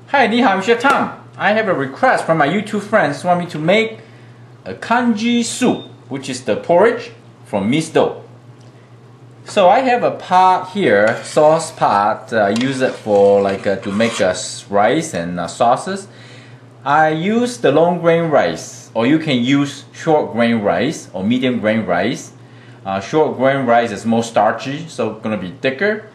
Hi, 你好, I'm Chef Tom. I have a request from my YouTube friends who want me to make a congee soup, which is the porridge from miso. So I have a pot here, sauce pot. I use it for to make rice and sauces. I use the long grain rice, or you can use short grain rice or medium grain rice. Short grain rice is more starchy, so gonna be thicker.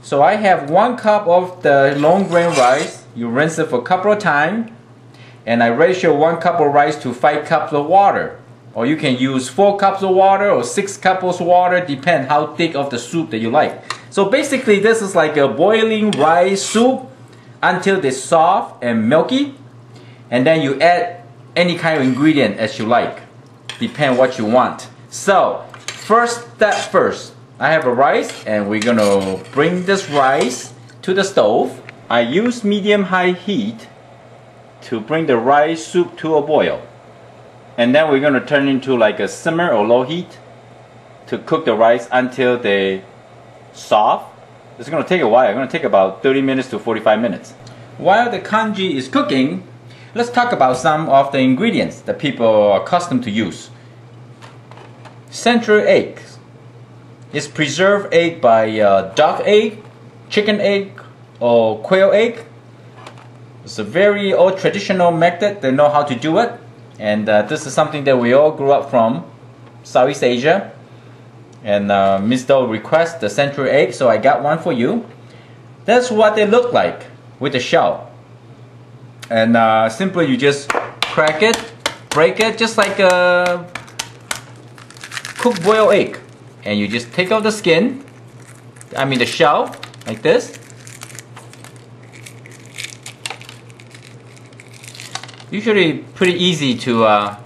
So I have 1 cup of the long grain rice. You rinse it for a couple of times, and I ratio 1 cup of rice to 5 cups of water. Or you can use 4 cups of water or 6 cups of water, depend how thick of the soup that you like. So basically this is like a boiling rice soup until it's soft and milky, and then you add any kind of ingredient as you like, depend what you want. So first step first, I have a rice, and we're gonna bring this rice to the stove. I use medium-high heat to bring the rice soup to a boil. And then we're gonna turn into like a simmer or low heat to cook the rice until they soft. It's gonna take a while. It's gonna take about 30 minutes to 45 minutes. While the congee is cooking, let's talk about some of the ingredients that people are accustomed to use. Central eggs. It's preserved egg by duck egg, chicken egg, or quail egg. It's a very old traditional method. They know how to do it, and this is something that we all grew up from Southeast Asia. And Miss Doe requested the central egg, so I got one for you. That's what they look like with the shell. And simply you just crack it, break it, just like a cooked boiled egg. And you just take out the skin, the shell, like this. Usually pretty easy to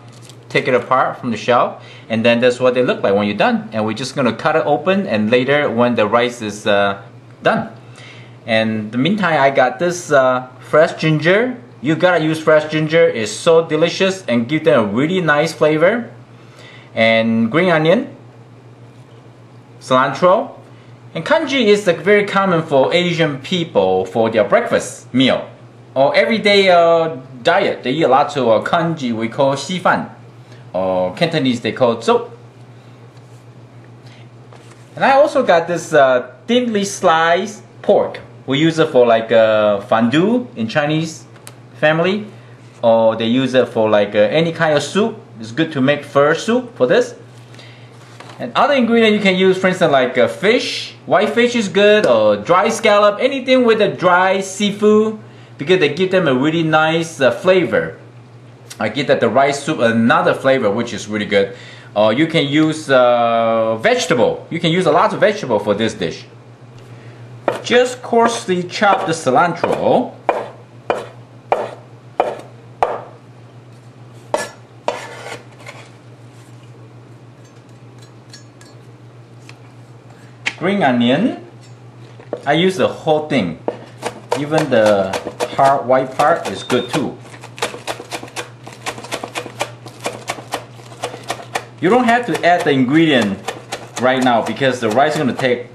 take it apart from the shell, and then that's what they look like when you're done. And we're just gonna cut it open, and later when the rice is done. And in the meantime, I got this fresh ginger. You gotta use fresh ginger. It's so delicious and give them a really nice flavor. And green onion, cilantro, and congee is very common for Asian people for their breakfast meal or everyday diet. They eat lots of congee. We call 稀饭, or Cantonese they call soup. And I also got this thinly sliced pork. We use it for fondue in Chinese family, or they use it for any kind of soup. It's good to make pho soup for this. And other ingredients you can use, for instance, fish. White fish is good, or dry scallop, anything with a dry seafood, because they give them a really nice flavor. I give that the rice soup another flavor, which is really good. You can use vegetable. You can use a lot of vegetable for this dish. Just coarsely chop the cilantro. Green onion, I use the whole thing. Even the hard white part is good too. You don't have to add the ingredient right now because the rice is going to take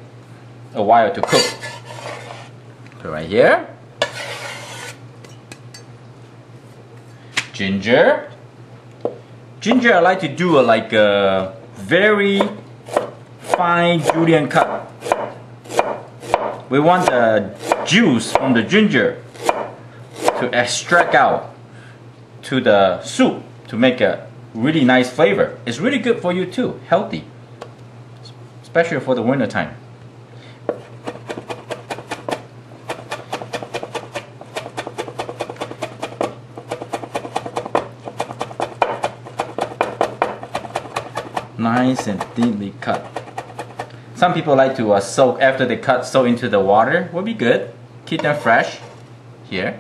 a while to cook. Put right here. Ginger. Ginger I like to do a very fine julienne cut. We want the juice from the ginger to extract out to the soup to make a really nice flavor. It's really good for you too, healthy, especially for the winter time. Nice and thinly cut. Some people like to soak after they cut, soak into the water. Would be good. Keep them fresh. Here.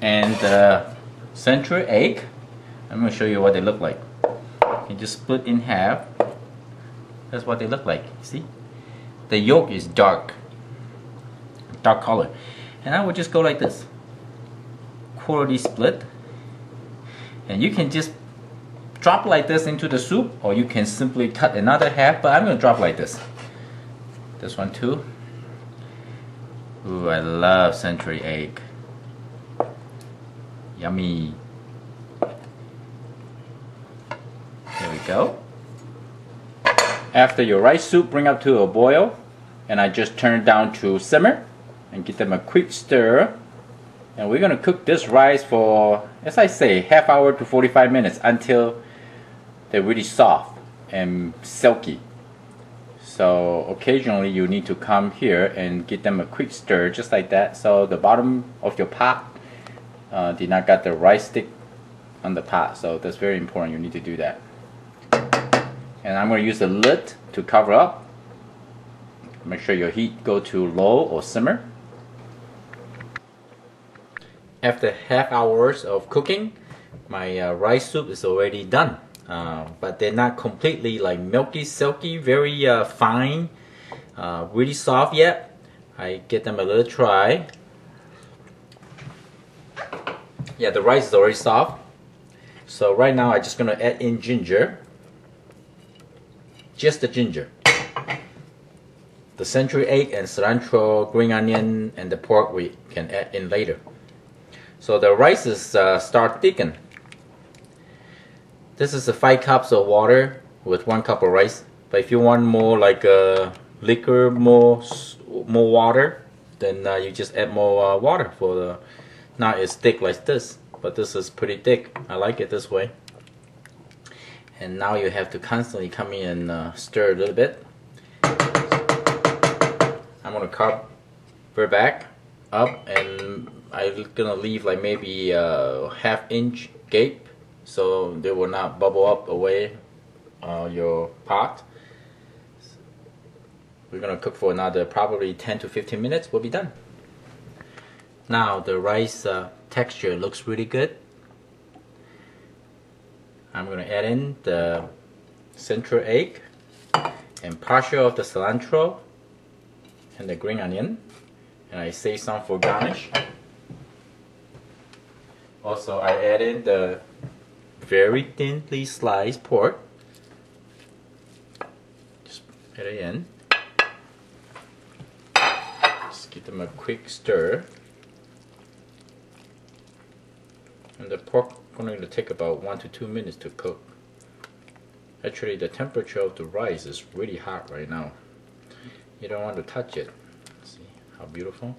And the central egg. I'm going to show you what they look like. You just split in half. That's what they look like. See? The yolk is dark color. And I would just go like this. Quarterly split. And you can just drop like this into the soup, or you can simply cut another half, but I'm going to drop like this. This one too. Ooh, I love century egg. Yummy. There we go. After your rice soup, bring up to a boil, and I just turn it down to simmer and give them a quick stir. And we're gonna cook this rice for, as I say, half hour to 45 minutes until they're really soft and silky. So occasionally you need to come here and give them a quick stir just like that, so the bottom of your pot did not got the rice stick on the pot. So that's very important, you need to do that. And I'm going to use the lid to cover up. Make sure your heat go to low or simmer. After half hours of cooking, my rice soup is already done. But they're not completely like milky, silky, very fine, really soft yet. I get them a little try. Yeah, the rice is already soft. So right now I'm just gonna add in ginger. Just the ginger. The century egg and cilantro, green onion, and the pork we can add in later. So the rice is start thicken. This is 5 cups of water with 1 cup of rice. But if you want more like liquor, more water, then you just add more water for the. Not as thick like this, but this is pretty thick. I like it this way. And now you have to constantly come in and stir a little bit. I'm gonna cover back up, and I'm gonna leave like maybe a ½ inch gap, so they will not bubble up away your pot. We're gonna cook for another probably 10 to 15 minutes. We'll be done. Now the rice texture looks really good. I'm gonna add in the central egg and partial of the cilantro and the green onion, and I save some for garnish. Also, I add in the very thinly sliced pork. Just add it in. Just give them a quick stir. And the pork is going to take about 1 to 2 minutes to cook. Actually, the temperature of the rice is really hot right now. You don't want to touch it. See how beautiful?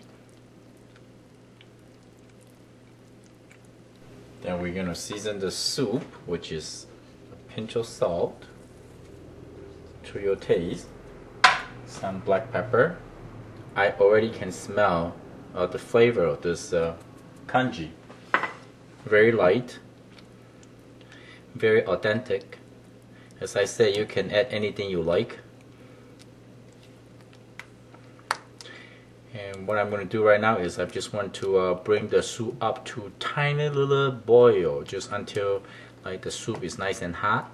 Then we're going to season the soup, which is a pinch of salt to your taste, some black pepper. I already can smell the flavor of this congee. Very light, very authentic. As I say, you can add anything you like. And what I'm going to do right now is I just want to bring the soup up to tiny little boil, just until like the soup is nice and hot.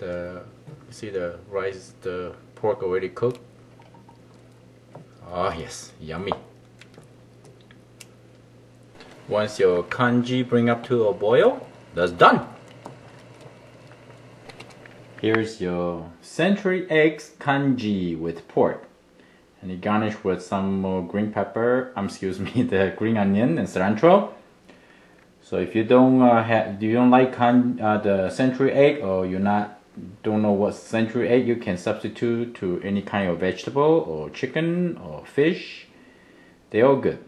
You see the rice, the pork already cooked. Oh yes, yummy. Once your congee bring up to a boil, that's done. Here's your century eggs congee with pork, and you garnish with some more green pepper. The green onion and cilantro. So if you don't like the century egg, or don't know what century egg, you can substitute to any kind of vegetable or chicken or fish. They're all good.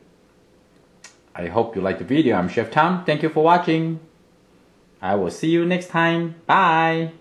I hope you liked the video. I'm Chef Tom. Thank you for watching. I will see you next time. Bye.